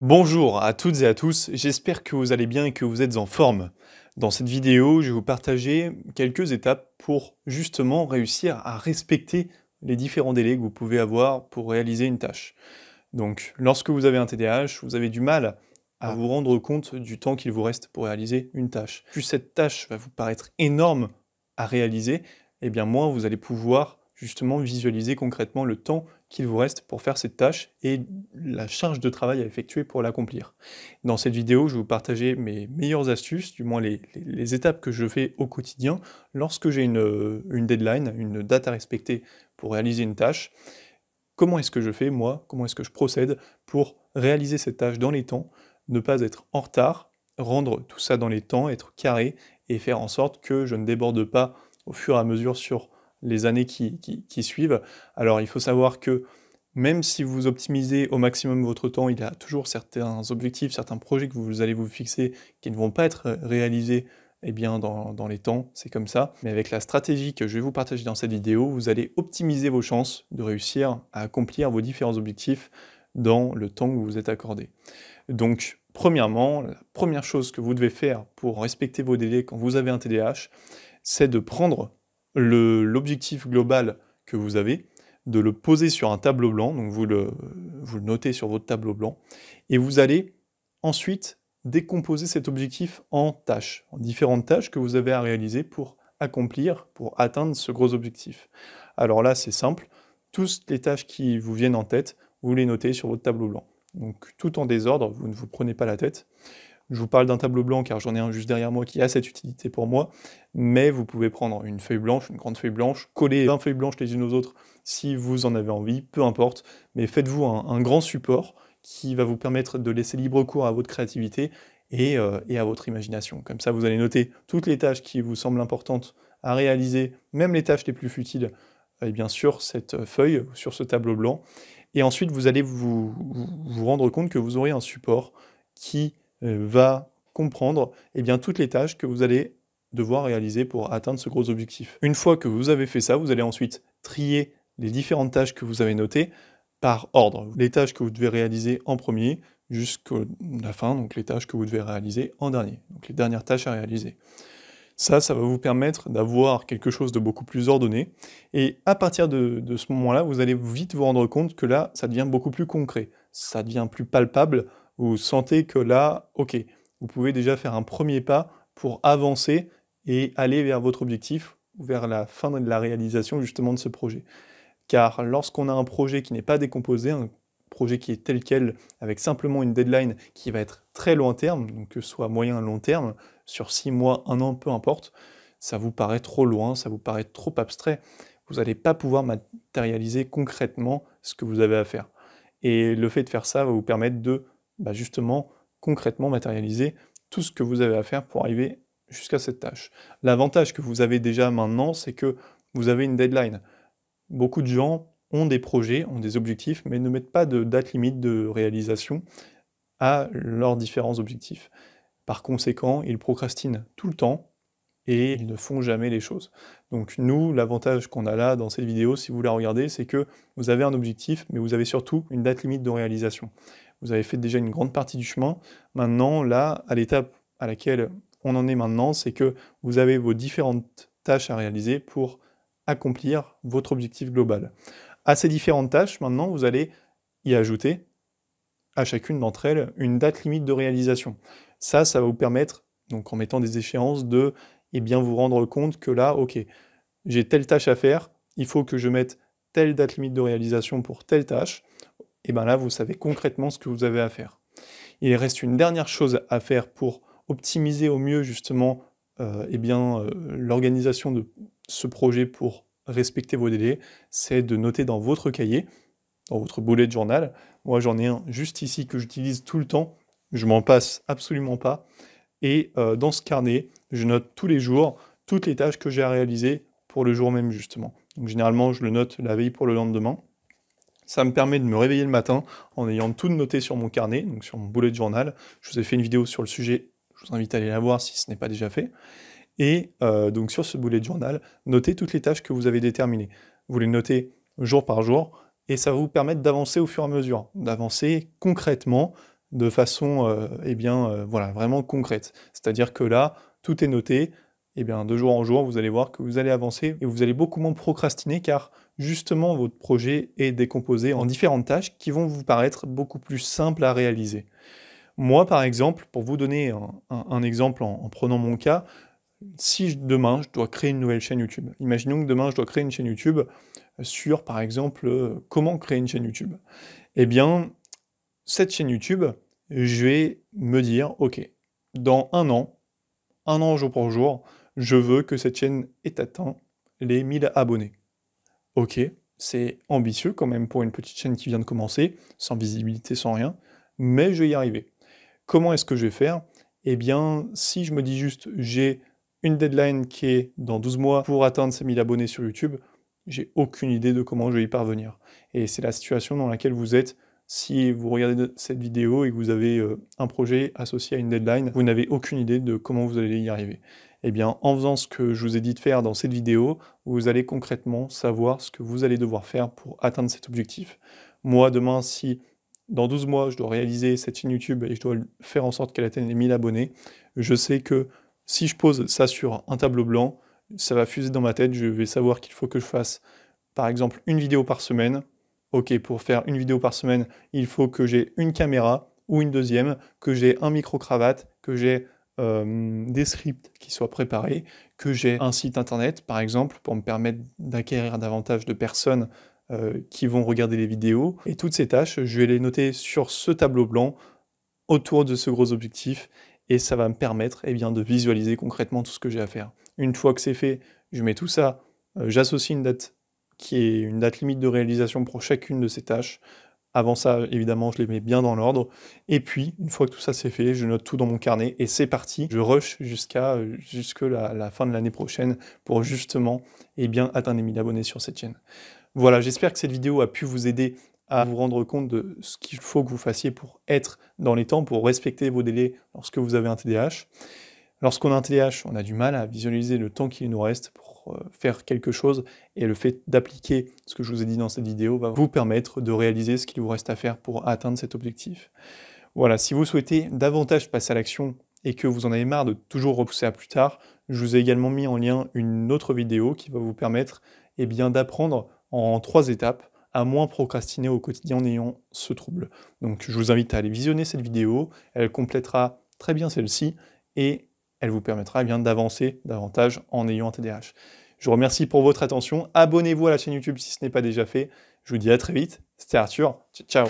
Bonjour à toutes et à tous, j'espère que vous allez bien et que vous êtes en forme. Dans cette vidéo, je vais vous partager quelques étapes pour justement réussir à respecter les différents délais que vous pouvez avoir pour réaliser une tâche. Donc, lorsque vous avez un TDAH, vous avez du mal à vous rendre compte du temps qu'il vous reste pour réaliser une tâche. Plus cette tâche va vous paraître énorme à réaliser, et bien moins vous allez pouvoir justement visualiser concrètement le temps qu'il vous reste pour faire cette tâche et la charge de travail à effectuer pour l'accomplir. Dans cette vidéo, je vais vous partager mes meilleures astuces, du moins les étapes que je fais au quotidien lorsque j'ai une deadline, une date à respecter pour réaliser une tâche. Comment est-ce que je fais, moi? Comment est-ce que je procède pour réaliser cette tâche dans les temps, ne pas être en retard, rendre tout ça dans les temps, être carré et faire en sorte que je ne déborde pas au fur et à mesure sur les années qui suivent. Alors, il faut savoir que même si vous optimisez au maximum votre temps, il y a toujours certains objectifs, certains projets que vous allez vous fixer qui ne vont pas être réalisés eh bien, dans les temps, c'est comme ça. Mais avec la stratégie que je vais vous partager dans cette vidéo, vous allez optimiser vos chances de réussir à accomplir vos différents objectifs dans le temps que vous vous êtes accordé. Donc, premièrement, la première chose que vous devez faire pour respecter vos délais quand vous avez un TDAH, c'est de prendre l'objectif global que vous avez, de le poser sur un tableau blanc, donc vous le notez sur votre tableau blanc, et vous allez ensuite décomposer cet objectif en tâches, en différentes tâches que vous avez à réaliser pour accomplir, pour atteindre ce gros objectif. Alors là, c'est simple, toutes les tâches qui vous viennent en tête, vous les notez sur votre tableau blanc. Donc tout en désordre, vous ne vous prenez pas la tête. Je vous parle d'un tableau blanc car j'en ai un juste derrière moi qui a cette utilité pour moi, mais vous pouvez prendre une feuille blanche, une grande feuille blanche, coller 20 feuilles blanches les unes aux autres si vous en avez envie, peu importe, mais faites-vous un grand support qui va vous permettre de laisser libre cours à votre créativité et à votre imagination. Comme ça, vous allez noter toutes les tâches qui vous semblent importantes à réaliser, même les tâches les plus futiles, et bien sûr cette feuille, sur ce tableau blanc. Et ensuite, vous allez vous rendre compte que vous aurez un support qui va comprendre eh bien, toutes les tâches que vous allez devoir réaliser pour atteindre ce gros objectif. Une fois que vous avez fait ça, vous allez ensuite trier les différentes tâches que vous avez notées par ordre. Les tâches que vous devez réaliser en premier jusqu'à la fin, donc les tâches que vous devez réaliser en dernier, donc les dernières tâches à réaliser. Ça va vous permettre d'avoir quelque chose de beaucoup plus ordonné, et à partir de ce moment-là, vous allez vite vous rendre compte que là, ça devient beaucoup plus concret, ça devient plus palpable, vous sentez que là, ok, vous pouvez déjà faire un premier pas pour avancer et aller vers votre objectif, vers la fin de la réalisation justement de ce projet. Car lorsqu'on a un projet qui n'est pas décomposé, un projet qui est tel quel, avec simplement une deadline qui va être très long terme, donc que ce soit moyen long terme, sur 6 mois, 1 an, peu importe, ça vous paraît trop loin, ça vous paraît trop abstrait, vous n'allez pas pouvoir matérialiser concrètement ce que vous avez à faire. Et le fait de faire ça va vous permettre de, justement, concrètement matérialiser tout ce que vous avez à faire pour arriver jusqu'à cette tâche. L'avantage que vous avez déjà maintenant, c'est que vous avez une deadline. Beaucoup de gens ont des projets, ont des objectifs, mais ne mettent pas de date limite de réalisation à leurs différents objectifs. Par conséquent, ils procrastinent tout le temps et ils ne font jamais les choses. Donc nous, l'avantage qu'on a là dans cette vidéo, si vous la regardez, c'est que vous avez un objectif, mais vous avez surtout une date limite de réalisation. Vous avez fait déjà une grande partie du chemin. Maintenant, là, à l'étape à laquelle on en est maintenant, c'est que vous avez vos différentes tâches à réaliser pour accomplir votre objectif global. À ces différentes tâches, maintenant, vous allez y ajouter, à chacune d'entre elles, une date limite de réalisation. Ça va vous permettre, donc en mettant des échéances, de bien vous rendre compte que là, ok, j'ai telle tâche à faire, il faut que je mette telle date limite de réalisation pour telle tâche, et bien là, vous savez concrètement ce que vous avez à faire. Il reste une dernière chose à faire pour optimiser au mieux justement l'organisation de ce projet pour respecter vos délais, c'est de noter dans votre cahier, dans votre bullet journal. Moi, j'en ai un juste ici que j'utilise tout le temps, je m'en passe absolument pas. Et dans ce carnet, je note tous les jours toutes les tâches que j'ai à réaliser pour le jour même, justement. Donc généralement, je le note la veille pour le lendemain. Ça me permet de me réveiller le matin en ayant tout noté sur mon carnet, donc sur mon bullet journal. Je vous ai fait une vidéo sur le sujet, je vous invite à aller la voir si ce n'est pas déjà fait. Et donc sur ce bullet journal, notez toutes les tâches que vous avez déterminées. Vous les notez jour par jour, et ça va vous permettre d'avancer au fur et à mesure, d'avancer concrètement, de façon voilà, vraiment concrète. C'est-à-dire que là, tout est noté, et bien de jour en jour, vous allez voir que vous allez avancer et vous allez beaucoup moins procrastiner car justement votre projet est décomposé en différentes tâches qui vont vous paraître beaucoup plus simples à réaliser. Moi, par exemple, pour vous donner un exemple en prenant mon cas, si demain je dois créer une nouvelle chaîne YouTube, imaginons que demain je dois créer une chaîne YouTube sur, par exemple, comment créer une chaîne YouTube. Eh bien, cette chaîne YouTube, je vais me dire, ok, dans un an jour pour jour, je veux que cette chaîne ait atteint les 1000 abonnés. Ok, c'est ambitieux quand même pour une petite chaîne qui vient de commencer, sans visibilité, sans rien, mais je vais y arriver. Comment est-ce que je vais faire? Eh bien, si je me dis juste, j'ai une deadline qui est dans 12 mois pour atteindre ces 1000 abonnés sur YouTube, j'ai aucune idée de comment je vais y parvenir. Et c'est la situation dans laquelle vous êtes si vous regardez cette vidéo et que vous avez un projet associé à une deadline, vous n'avez aucune idée de comment vous allez y arriver. Eh bien, en faisant ce que je vous ai dit de faire dans cette vidéo, vous allez concrètement savoir ce que vous allez devoir faire pour atteindre cet objectif. Moi, demain, si dans 12 mois, je dois réaliser cette chaîne YouTube et je dois faire en sorte qu'elle atteigne les 1000 abonnés, je sais que si je pose ça sur un tableau blanc, ça va fuser dans ma tête, je vais savoir qu'il faut que je fasse, par exemple, une vidéo par semaine. Ok, pour faire une vidéo par semaine, il faut que j'ai une caméra ou une deuxième, que j'ai un micro-cravate, que j'ai des scripts qui soient préparés, que j'ai un site internet, par exemple, pour me permettre d'acquérir davantage de personnes qui vont regarder les vidéos. Et toutes ces tâches, je vais les noter sur ce tableau blanc autour de ce gros objectif et ça va me permettre de visualiser concrètement tout ce que j'ai à faire. Une fois que c'est fait, je mets tout ça, j'associe une date qui est une date limite de réalisation pour chacune de ces tâches. Avant ça, évidemment, je les mets bien dans l'ordre. Et puis, une fois que tout ça c'est fait, je note tout dans mon carnet et c'est parti. Je rush jusque la fin de l'année prochaine pour justement atteindre les 1000 abonnés sur cette chaîne. Voilà, j'espère que cette vidéo a pu vous aider à vous rendre compte de ce qu'il faut que vous fassiez pour être dans les temps, pour respecter vos délais lorsque vous avez un TDAH. Lorsqu'on a un TDAH, on a du mal à visualiser le temps qu'il nous reste pour faire quelque chose, et le fait d'appliquer ce que je vous ai dit dans cette vidéo va vous permettre de réaliser ce qu'il vous reste à faire pour atteindre cet objectif. Voilà, si vous souhaitez davantage passer à l'action et que vous en avez marre de toujours repousser à plus tard, je vous ai également mis en lien une autre vidéo qui va vous permettre d'apprendre en 3 étapes à moins procrastiner au quotidien en ayant ce trouble. Donc je vous invite à aller visionner cette vidéo, elle complétera très bien celle-ci et elle vous permettra d'avancer davantage en ayant un TDAH. Je vous remercie pour votre attention, abonnez-vous à la chaîne YouTube si ce n'est pas déjà fait, je vous dis à très vite, c'était Arthur, ciao.